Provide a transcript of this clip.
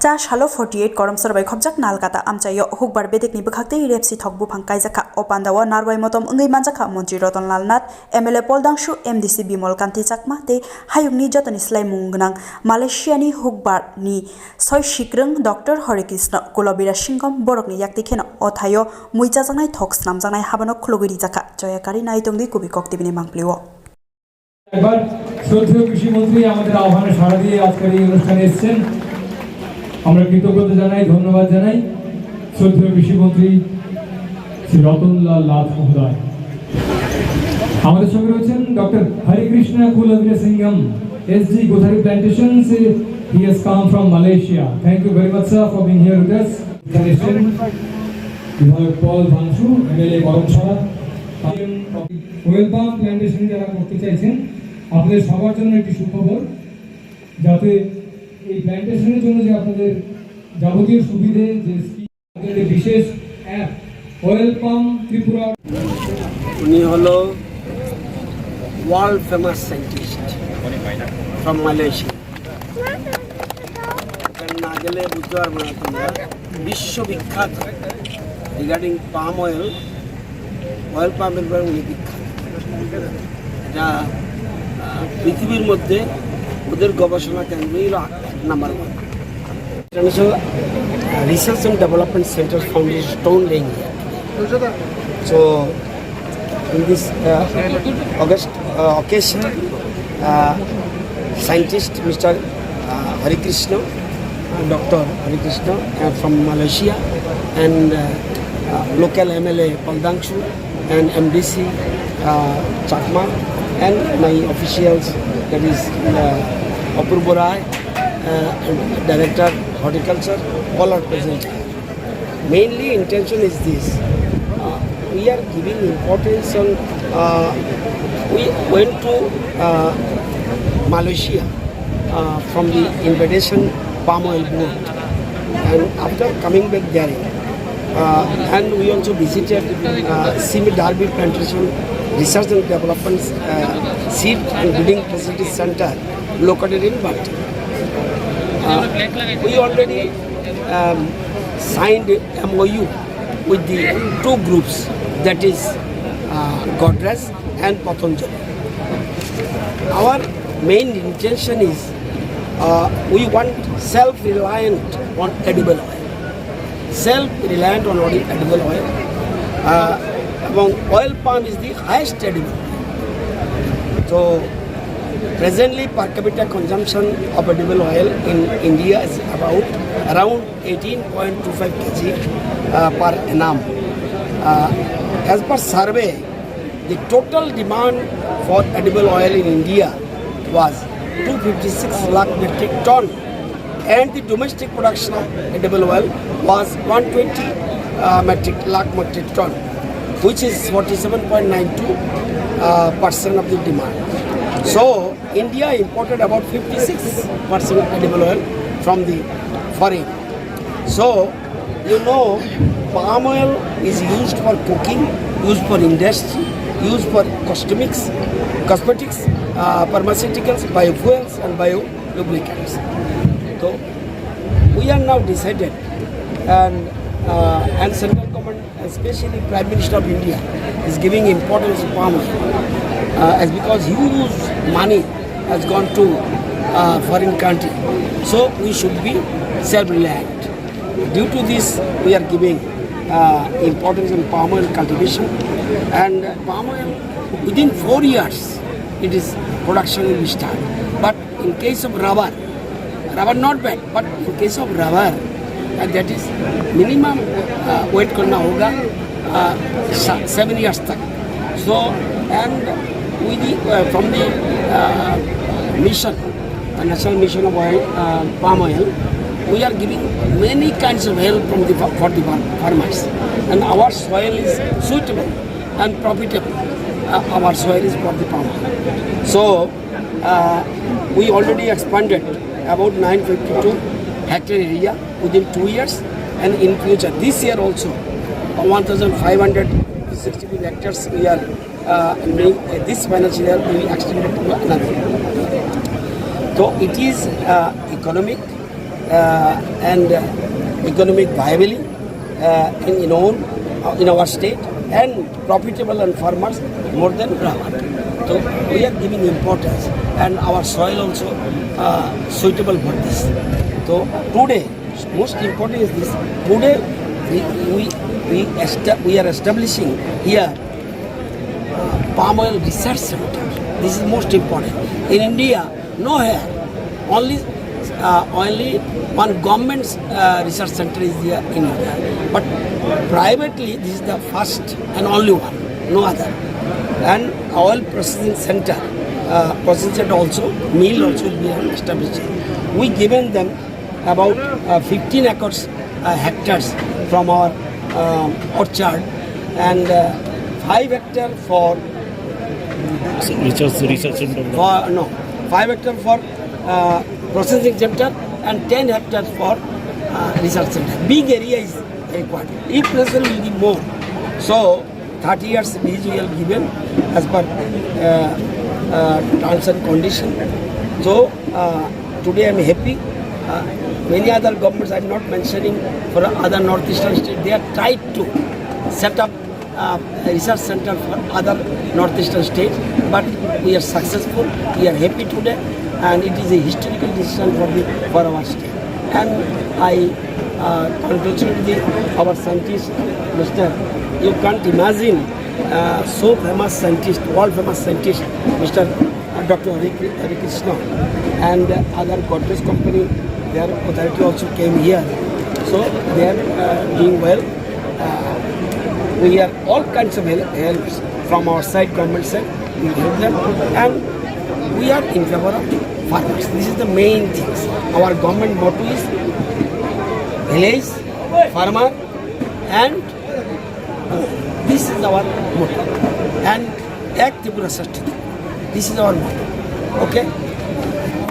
चा शालो 48 करम सरबाई खबजाक नालकाता आमचायो हुकबार बेदेखनि बखाक्ते रेपसि थकबु फांकाय जाखा अपान्दावा नारवाई मतम अंगै मानजाखा मन्त्री रतनलाल नाथ एमएलए पलदांशु एमडीसी बिमल कान्ति चाकमा ते हायुगनि जतनि स्लाइमुं गोनां मालयेशियानि हुकबारनि सय सिक्रं डॉक्टर हरिकृष्ण कुलबीरा सिंगम बरकनि याक्तिखेन अथायो मुइजाजानाय थक्स नामजानाय हाबानो खुलगिरि जाखा जयाकारी नायतंदि कुबि कक्तिबिनि मांगप्लिओ একবার শ্রদ্ধেয় কৃষিমন্ত্রী আমাদের আহ্বানে সাড়া দিয়ে আজকের এই অনুষ্ঠানে এসেছেন। আমরা কৃতজ্ঞতা জানাই, ধন্যবাদ জানাই শ্রদ্ধেয় কৃষিমন্ত্রী শ্রী রতনলাল নাথ মহোদয়। আমাদের সঙ্গে রয়েছেন doctor Harikrishna Kulaveera Singham, SG Gothari plantation. He has come from Malaysia. Thank you very much, sir, for being here with us. বিধায়ক পল ধাংশু, এমএলএ করমশালা, ওয়েল পাম প্ল্যান্টেশন যারা করতে চাইছেন, আপনাদের সবার জন্য একটি সুখবর, যাতে এই প্ল্যান্টেশনের জন্য যে আপনাদের যাবতীয় সুবিধে, যে বিশেষ অ্যাপ ওয়েল পাম ত্রিপুরা। উনি হলো world famous scientist from Malaysia. না গেলে বুঝতে পারবো না তোমরা, বিশ্ববিখ্যাত রিগার্ডিং পাম অয়েল পামের ব্যাপারে উনি বিখ্যাত। এটা পৃথিবীর মধ্যে ওদের গবেষণা কেন্দ্রই number 1। International research and development centre foundation stone laying here. So in this August occasion, scientist Mr. Harikrishna, Dr. Harikrishna from Malaysia, and local MLA Paldangshu and MDC Chakma, and my officials, that is Apurva Rai, Director Horticulture, all are present here. Mainly intention is this, we are giving importance on, we went to Malaysia from the invitation palm oil board, and after coming back there, and we also visited Simi Darby Plantation Research and Development Seed and Breeding Facility Center located in Bhatti. We already signed MOU with the two groups, that is Godrej and Patanjali. Our main intention is we want self-reliant on edible oil. Self-reliant on edible oil. Among oil palm is the highest edible. So presently per capita consumption of edible oil in India is around 18.25 kg per annum. As per survey, the total demand for edible oil in India was 256 lakh metric ton, and the domestic production of edible oil was 120 lakh metric ton, which is 47.92% of the demand. So India imported about 56% of edible oil from the foreign. So you know, palm oil is used for cooking, used for industry, used for cosmetics, pharmaceuticals, biofuels and biolubricants. So we are now decided, and central government, especially Prime Minister of India, is giving importance to palm oil, as because huge money has gone to foreign country. So we should be self-reliant. Due to this, we are giving importance in palm oil cultivation, and palm oil within 4 years it is production will be start. But in case of rubber not bad, but in case of rubber, that is minimum wait karna hoga 7 years tak. So, and with the from the mission, the national mission of oil, palm oil, we are giving many kinds of help for the farmers, and our soil is suitable and profitable. Our soil is for the palm oil. So we already expanded about 952 hectare area within 2 years, and in future this year also 1,560 hectares we are this financial year we extended to another. So it is economic and economic viability in our state, and profitable and farmers more than rubber. So we are giving importance, and our soil also suitable for this. So today, most important is this. Today we are establishing here palm oil research center. This is most important. In India, nowhere, only one government research center is there in India. But privately, this is the first and only one, no other. And oil processing center also, mill also will be established. We given them about 15 hectares from our orchard, and 5 hectares for research center. 5 hectares for processing center and 10 hectares for research center. Big area is required. If necessary, will be more. So 30 years lease we are given as per terms and condition. So today I am happy. Many other governments, I am not mentioning, for other northeastern states, they are tried to set up a research center for other northeastern states, but we are successful. We are happy today, and it is a historical decision for our state. And I congratulate our scientist, Mr. You can't imagine, so famous scientist, world famous scientist, Mr. Dr. Hari Krishna, and other Godrej company, their authority also came here. So they are doing well. We have all kinds of helps from our side, government side. We help them, and we are in favor of farmers. This is the main thing. Our government motto is village, farmer, and this is our motto. And Ek Tripura Sashti. This is our motto. Okay?